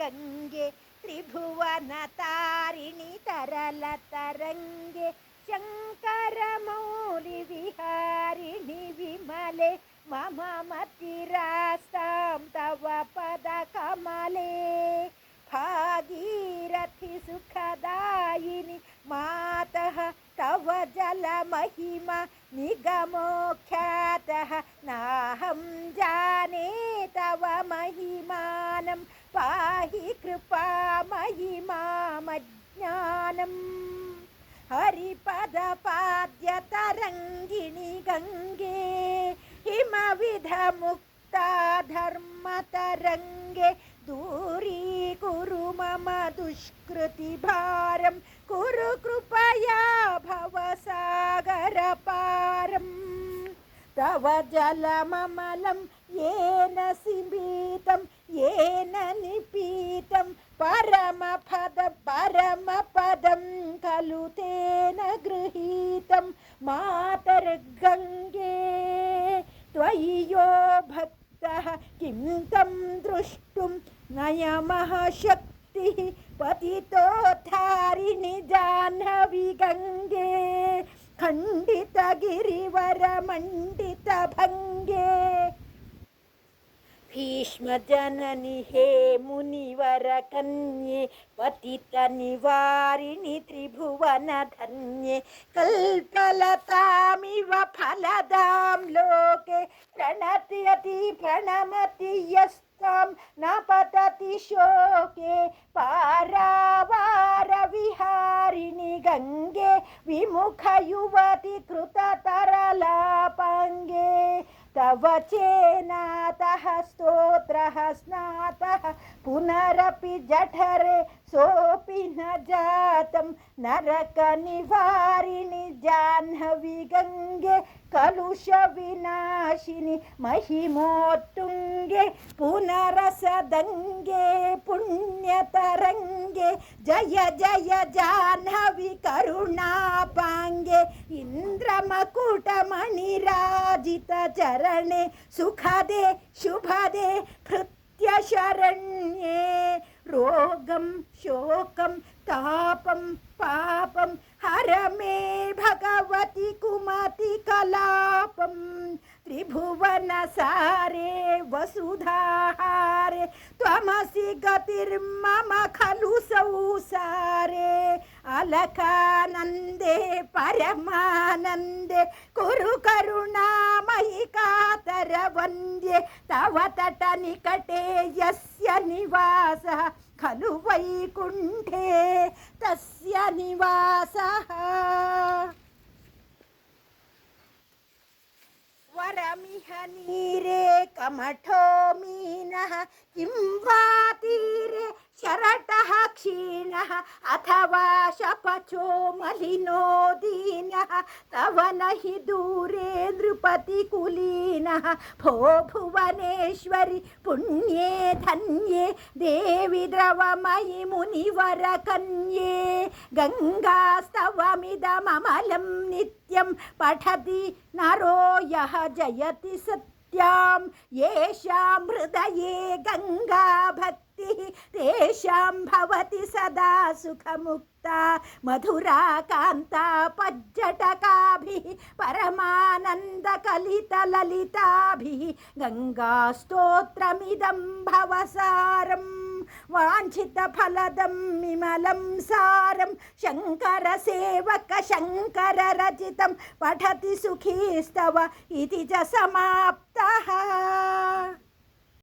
गंगे त्रिभुवन तारिणी तरल तरंगे शंकर मौलि विहारिणि विमले मम मतिरास्तां तव पद कमले भागीरथि सुखदायिनि मातः तव जल महिमा निगमोख्यातः नाहं जाने तव महिमानं पाहि कृपा महिमामज्ञानम् हरिपदपाद्यतरङ्गिणि गङ्गे हिमविधमुक्ता धर्मतरङ्गे दूरीकुरु मम दुष्कृतिभारं कुरु कृपया भवसागरपारम् तव जलममलं येन सीमितं येन निपीतं परमपदं खलु तेन गृहीतं मातर्गङ्गे त्वयि यो भक्तः किं तं द्रष्टुं नयमः शक्तिः पतितोद्धारिणि जाह्नवी गङ्गे खण्डितगिरिवरमण्डितभङ्गे भीष्मजननि हे मुनिवरकन्ये पतितनिवारिणि त्रिभुवनधन्ये कल्पलतामिव फलदां लोके प्रणमति यस्तां न पतति शोके पारावारविहारिणि गङ्गे विमुखयुवति कृततरलापाङ्गे तव चेनातः स्तोत्रः स्नातः पुनरपि जठरे सोऽपि न जातं नरकनिवारिणि जाह्नवी गङ्गे कलुषविनाशिनि महिमोत्तुङ्गे पुनरसदङ्गे पुण्यतरङ्गे जय जय जाह्नवी करुणापाङ्गे इन्द्रमकुटमणिराजितचरणे सुखदे शुभदे भृत्यशरण्ये रोगं शोकं तापं पापं हर मे भगवति कुमति कलापं त्रिभुवनसारे वसुधाहारे त्वमसि गतिर्मम खलु संसारे अलकानन्दे परमानन्दे कुरु करुणामयि कातरवन्द्ये तव तटनिकटे यस्य निवासः खलु वैकुण्ठे तस्य निवासः वरमिह नीरे कमठो मीनः किं वा तीरे शरटः क्षीणः अथवा शपचो मलिनो दीनः तव न हि दूरे नृपतिकुलीनः भो भुवनेश्वरि पुण्ये धन्ये देवि द्रवमयि मुनिवरकन्ये गङ्गास्तवमिदममलं नित्यं पठति नरो यः जयति सत्यां येषां हृदये गङ्गा भक्तिः तेषां भवति सदा सुखमुक्ता मधुरा कान्ता पज्जटकाभिः परमानन्दकलितललिताभिः गङ्गास्तोत्रमिदं भवसारम् वाञ्छितफलदं विमलं सारं शङ्करसेवक शङ्कररचितं पठति सुखीस्तव इति च समाप्तः।